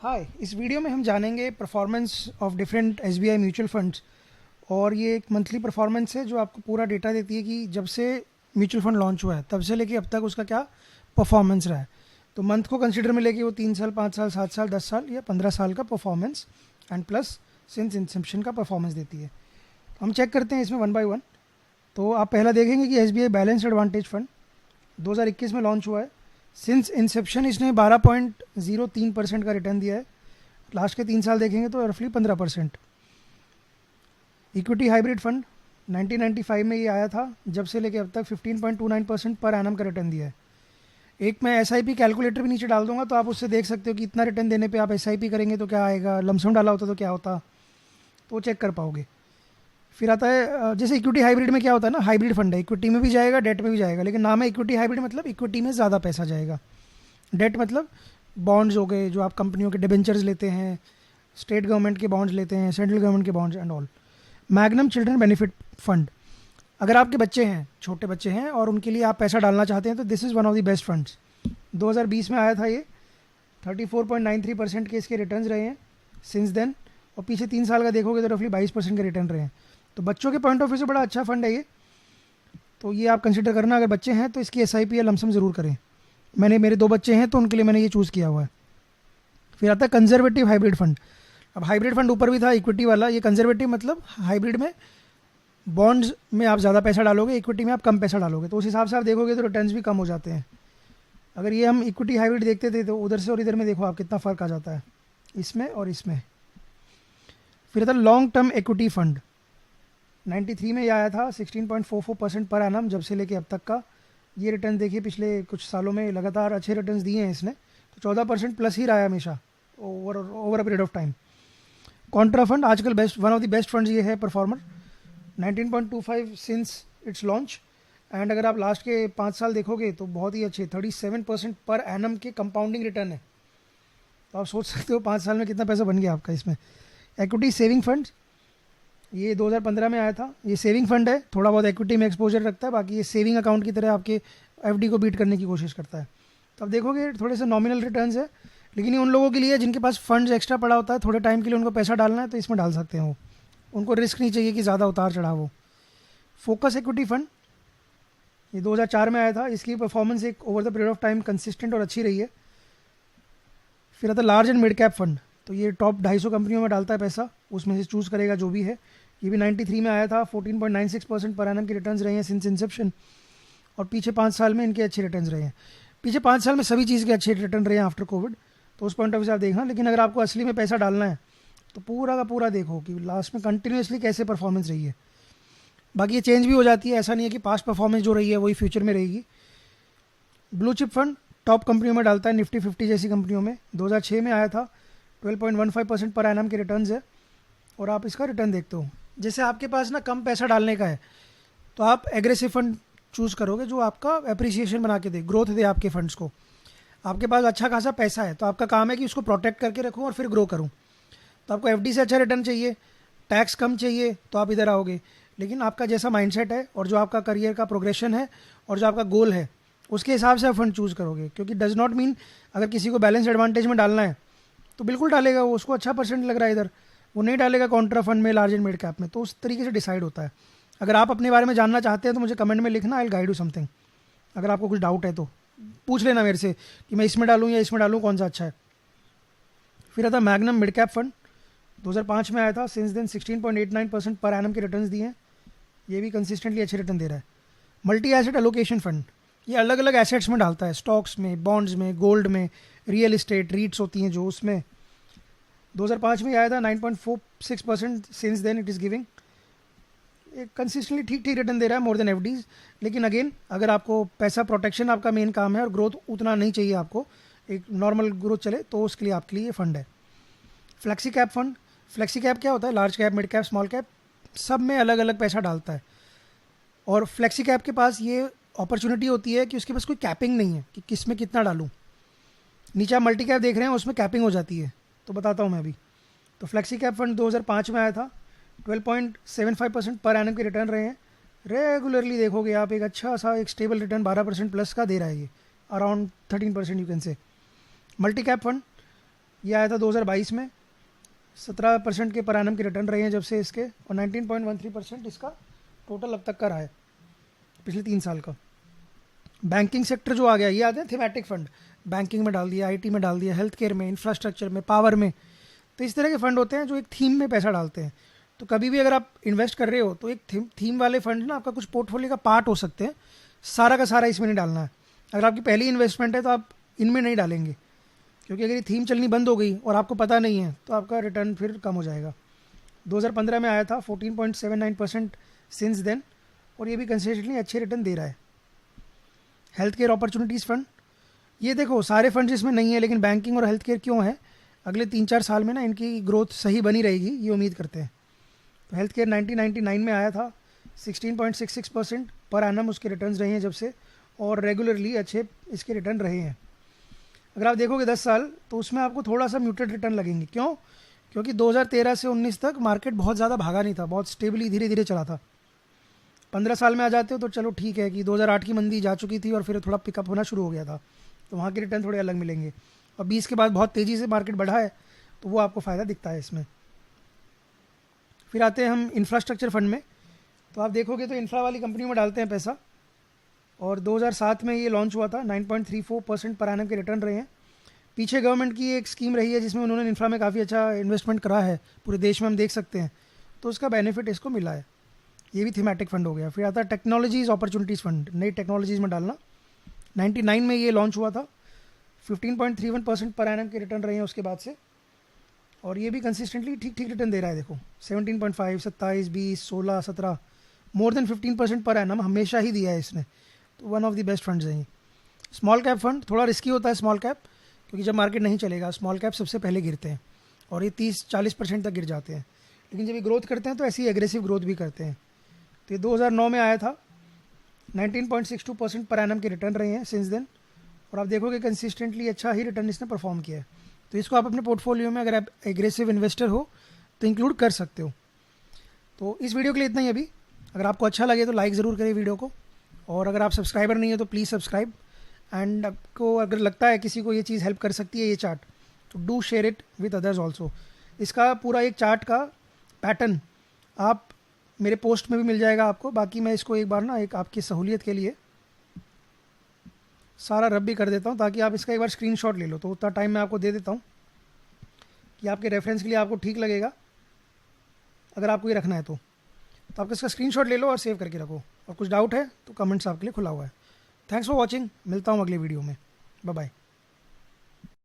हाय, इस वीडियो में हम जानेंगे performance of different SBI mutual funds. और ये एक मंथली परफॉर्मेंस है जो आपको पूरा डेटा देती है कि जब से म्यूचुअल फंड लॉन्च हुआ है तब से लेके अब तक उसका क्या परफॉर्मेंस रहा है। तो मंथ को कंसिडर में लेके वो 3 साल, 5 साल, 7 साल, 10 साल या 15 साल का performance and plus since Inception का परफॉर्मेंस देती है। हम चेक करते हैं इसमें वन बाय वन। तो आप पहला देखेंगे कि एसबीआई बैलेंस्ड एडवांटेज फंड 2021 में लॉन्च हुआ है। सिंस इंसेप्शन इसने 12.03% का रिटर्न दिया है। लास्ट के 3 साल देखेंगे तो रफली 15%। इक्विटी हाइब्रिड फंड 1995 में ये आया था, जब से लेके अब तक 15.29% पर एनम का रिटर्न दिया है। एक मैं एसआईपी कैलकुलेटर भी नीचे डाल दूंगा तो आप उससे देख सकते हो कि इतना रिटर्न देने पे आप एसआईपी करेंगे तो क्या आएगा, लमसम डाला होता तो क्या होता, तो चेक कर पाओगे। फिर आता है जैसे इक्विटी हाइब्रिड में क्या होता है ना, हाइब्रिड फंड है, इक्विटी में भी जाएगा डेट में भी जाएगा, लेकिन नाम है इक्विटी हाइब्रिड, मतलब इक्विटी में ज़्यादा पैसा जाएगा। डेट मतलब बॉन्ड्स हो गए जो आप कंपनियों के डिबेंचर्स लेते हैं, स्टेट गवर्नमेंट के बॉन्ड्स लेते हैं, सेंट्रल गवर्नमेंट के bonds and all. Magnum children benefit fund, अगर आपके बच्चे हैं, छोटे बच्चे हैं और उनके लिए आप पैसा डालना चाहते हैं तो this is one of the best funds. 2020 में आया था ये, 34.93% के इसके रिटर्न्स रहे हैं सिंस देन। और पीछे 3 साल का देखोगे तो रफली 22% के रिटर्न रहे हैं। तो बच्चों के पॉइंट ऑफ व्यू से बड़ा अच्छा फंड है ये। तो ये आप कंसिडर करना, अगर बच्चे हैं तो इसकी एसआईपी या लमसम ज़रूर करें। मेरे 2 बच्चे हैं तो उनके लिए मैंने ये चूज़ किया हुआ है। फिर आता है कंजर्वेटिव हाइब्रिड फंड। अब हाइब्रिड फंड ऊपर भी था इक्विटी वाला, ये कंजर्वेटिव मतलब हाइब्रिड में बॉन्ड्स में आप ज़्यादा पैसा डालोगे, इक्विटी में आप कम पैसा डालोगे, तो उस हिसाब से आप देखोगे तो रिटर्न्स भी कम हो जाते हैं। अगर ये हम इक्विटी हाइब्रिड देखते थे तो उधर से और इधर में देखो आप कितना फ़र्क आ जाता है इसमें और इसमें। फिर आता है लॉन्ग टर्म इक्विटी फंड, 93 में ये आया था, 16.44% पर एनम जब से लेके अब तक का। ये रिटर्न देखिए पिछले कुछ सालों में लगातार अच्छे रिटर्न्स दिए हैं इसने, तो 14% प्लस ही रहा है हमेशा over a period of time. Contra fund आजकल best, one of the best funds ये है performer, 19.25 since it's launch. And अगर आप लास्ट के 5 साल देखोगे तो बहुत ही अच्छे 37% पर एनम के कंपाउंडिंग रिटर्न है। तो आप सोच सकते हो 5 साल में कितना पैसा बन गया आपका इसमें। इक्विटी सेविंग फंड, ये 2015 में आया था। ये सेविंग फंड है, थोड़ा बहुत इक्विटी में एक्सपोजर रखता है, बाकी ये सेविंग अकाउंट की तरह आपके एफडी को बीट करने की कोशिश करता है। तो अब देखोगे थोड़े से नॉमिनल रिटर्न्स है, लेकिन ये उन लोगों के लिए जिनके पास फंड्स एक्स्ट्रा पड़ा होता है, थोड़े टाइम के लिए उनको पैसा डालना है तो इसमें डाल सकते हैं वो, उनको रिस्क नहीं चाहिए कि ज़्यादा उतार चढ़ाव हो। फोकस इक्विटी फंड, ये 2004 में आया था, इसकी परफॉर्मेंस एक over the period of time consistent और अच्छी रही है। फिर आता large and mid cap fund, तो ये टॉप 250 कंपनियों में डालता है पैसा, उसमें से चूज़ करेगा जो भी है। ये भी 93 में आया था, 14.96% पर एनम के रिटर्न्स रहे हैं सिंस इंसेप्शन। और पीछे 5 साल में इनके अच्छे रिटर्न्स रहे हैं। पीछे 5 साल में सभी चीज़ के अच्छे रिटर्न रहे हैं आफ्टर कोविड, तो उस पॉइंट ऑफ व्यू से आप देखना। लेकिन अगर आपको असली में पैसा डालना है तो पूरा का पूरा देखो कि लास्ट में कंटिन्यूसली कैसे परफॉर्मेंस रही है। बाकी ये चेंज भी हो जाती है, ऐसा नहीं है कि पास्ट परफॉर्मेंस जो रही है वही फ्यूचर में रहेगी। ब्लू चिप फंड टॉप कंपनियों में डालता है, निफ्टी 50 जैसी कंपनियों में। 2006 में आया था, 12.15% पर एनम के रिटर्न्स है। और आप इसका रिटर्न देखते हो, जैसे आपके पास ना कम पैसा डालने का है तो आप एग्रेसिव फंड चूज़ करोगे जो आपका एप्रिसिएशन बना के दे, ग्रोथ दे आपके फंड्स को। आपके पास अच्छा खासा पैसा है तो आपका काम है कि उसको प्रोटेक्ट करके रखूँ और फिर ग्रो करूँ। तो आपको एफडी से अच्छा रिटर्न चाहिए, टैक्स कम चाहिए तो आप इधर आओगे। लेकिन आपका जैसा माइंडसेट है और जो आपका करियर का प्रोग्रेशन है और जो आपका गोल है उसके हिसाब से आप फंड चूज़ करोगे। क्योंकि डज नॉट मीन अगर किसी को बैलेंस एडवांटेज में डालना है तो बिल्कुल डालेगा वो, उसको अच्छा परसेंट लग रहा है इधर, वो नहीं डालेगा कॉन्ट्रा फंड में, लार्ज एंड मिड कैप में। तो उस तरीके से डिसाइड होता है। अगर आप अपने बारे में जानना चाहते हैं तो मुझे कमेंट में लिखना, I will guide you something. अगर आपको कुछ डाउट है तो पूछ लेना मेरे से कि मैं इसमें डालूँ या इसमें डालूँ, कौन सा अच्छा है। फिर आता मैग्नम मिड कैप फंड, 2005 में आया था, सिंस देन 16.89% पर एनम के रिटर्न्स दिए हैं। ये भी कंसिस्टेंटली अच्छे रिटर्न दे रहा है। मल्टी एसेट एलोकेशन फंड, ये अलग अलग एसेट्स में डालता है, स्टॉक्स में, बॉन्ड्स में, गोल्ड में, रियल इस्टेट, रीट्स होती हैं जो, उसमें 2005 में आया था, 9.46%। Since then it is giving एक कंसिस्टेंटली ठीक ठीक रिटर्न दे रहा है, मोर देन एफडीज। लेकिन अगेन अगर आपको पैसा प्रोटेक्शन आपका मेन काम है और ग्रोथ उतना नहीं चाहिए आपको, एक नॉर्मल ग्रोथ चले, तो उसके लिए आपके लिए ये फंड है। Flexi cap fund, flexi cap क्या होता है, large cap, mid cap, small cap, सब में अलग अलग पैसा डालता है। और फ्लेक्सी कैप के पास ये अपॉर्चुनिटी होती है कि उसके पास कोई कैपिंग नहीं है कि किस में कितना डालूँ। नीचे आप मल्टी कैप देख रहे हैं, उसमें कैपिंग हो जाती है, तो बताता हूँ मैं अभी। तो फ्लेक्सी कैप फंड 2005 में आया था, 12.75% पर एनम के रिटर्न रहे हैं। रेगुलरली देखोगे आप एक अच्छा सा एक स्टेबल रिटर्न 12% प्लस का दे रहा है ये, around 13% you can say. Multi cap fund ये आया था 2022 में, 17% के पर एनम के रिटर्न रहे हैं जब से इसके, और 19.13% इसका टोटल अब तक का रहा है पिछले 3 साल का। बैंकिंग सेक्टर जो आ गया, ये आते हैं थीमेटिक फंड, बैंकिंग में डाल दिया, आईटी में डाल दिया, हेल्थ केयर में, इंफ्रास्ट्रक्चर में, पावर में। तो इस तरह के फंड होते हैं जो एक थीम में पैसा डालते हैं। तो कभी भी अगर आप इन्वेस्ट कर रहे हो तो एक थीम वाले फंड ना आपका कुछ पोर्टफोलियो का पार्ट हो सकते हैं, सारा का सारा इसमें नहीं डालना है। अगर आपकी पहली इन्वेस्टमेंट है तो आप इनमें नहीं डालेंगे, क्योंकि अगर ये थीम चलनी बंद हो गई और आपको पता नहीं है तो आपका रिटर्न फिर कम हो जाएगा। 2015 में आया था 14.79% सिंस देन, और ये भी कंसिस्टेंटली अच्छे रिटर्न दे रहा है। हेल्थ केयर अपॉर्चुनिटीज़ फंड, ये देखो सारे फंड इसमें नहीं है, लेकिन बैंकिंग और हेल्थ केयर क्यों है, अगले 3-4 साल में ना इनकी ग्रोथ सही बनी रहेगी, ये उम्मीद करते हैं। तो हेल्थ केयर 1999 में आया था, 16.66% पर एनम उसके रिटर्न्स रहे हैं जब से, और रेगुलरली अच्छे इसके रिटर्न रहे हैं। अगर आप देखोगे 10 साल तो उसमें आपको थोड़ा सा म्यूटेड रिटर्न लगेंगे। क्यों? क्योंकि 2013 से 19 तक मार्केट बहुत ज़्यादा भागा नहीं था, बहुत स्टेबली धीरे धीरे चला था। 15 साल में आ जाते हो तो चलो ठीक है कि 2008 की मंदी जा चुकी थी और फिर थोड़ा पिकअप होना शुरू हो गया था, तो वहाँ के रिटर्न थोड़े अलग मिलेंगे। और 20 के बाद बहुत तेज़ी से मार्केट बढ़ा है, तो वो आपको फ़ायदा दिखता है इसमें। फिर आते हैं हम इंफ्रास्ट्रक्चर फंड में। तो आप देखोगे तो इंफ्रा वाली कंपनियों में डालते हैं पैसा, और 2007 में ये लॉन्च हुआ था। 9.34% पर एनम के रिटर्न रहे हैं। पीछे गवर्नमेंट की एक स्कीम रही है जिसमें उन्होंने इंफ्रा में काफ़ी अच्छा इन्वेस्टमेंट करा है, पूरे देश में हम देख सकते हैं, तो उसका बेनिफिट इसको मिला है। ये भी थीमेटिक फंड हो गया। फिर आता है टेक्नोलॉजीज़ अपॉर्चुनिटीज़ फंड, नई टेक्नोलॉजीज़ में डालना। 99 में ये लॉन्च हुआ था, 15.31% पर एनम के रिटर्न रहे हैं उसके बाद से, और ये भी कंसिस्टेंटली ठीक ठीक रिटर्न दे रहा है। देखो 17.5, 27, 20, 16, 17, मोर देन 15% पर एनम हमेशा ही दिया है इसने, तो one of the best funds हैं। स्मॉल कैप फंड थोड़ा रिस्की होता है स्मॉल कैप, क्योंकि जब मार्केट नहीं चलेगा स्मॉल कैप सबसे पहले गिरते हैं, और ये 30-40% तक गिर जाते हैं। लेकिन जब ये ग्रोथ करते हैं तो ऐसी एग्रेसिव ग्रोथ भी करते हैं। तो ये 2009 में आया था, 19.62% पर एनम के रिटर्न रहे हैं सिंस देन, और आप देखोगे कंसिस्टेंटली अच्छा ही रिटर्न इसने परफॉर्म किया है। तो इसको आप अपने पोर्टफोलियो में, अगर आप एग्रेसिव इन्वेस्टर हो तो इंक्लूड कर सकते हो। तो इस वीडियो के लिए इतना ही अभी। अगर आपको अच्छा लगे तो लाइक ज़रूर करें वीडियो को, और अगर आप सब्सक्राइबर नहीं हो तो प्लीज़ सब्सक्राइब। एंड आपको अगर लगता है किसी को ये चीज़ हेल्प कर सकती है ये चार्ट, तो do share it with others also. इसका पूरा एक चार्ट का पैटर्न आप मेरे पोस्ट में भी मिल जाएगा आपको। बाकी मैं इसको एक बार ना एक आपकी सहूलियत के लिए सारा रब भी कर देता हूँ, ताकि आप इसका एक बार स्क्रीनशॉट ले लो, तो उतना टाइम मैं आपको दे देता हूँ कि आपके रेफरेंस के लिए आपको ठीक लगेगा। अगर आपको ये रखना है तो आप इसका स्क्रीनशॉट ले लो और सेव करके रखो, और कुछ डाउट है तो कमेंट्स आपके लिए खुला हुआ है। थैंक्स फॉर वॉचिंग, मिलता हूँ अगले वीडियो में, बाय बाय।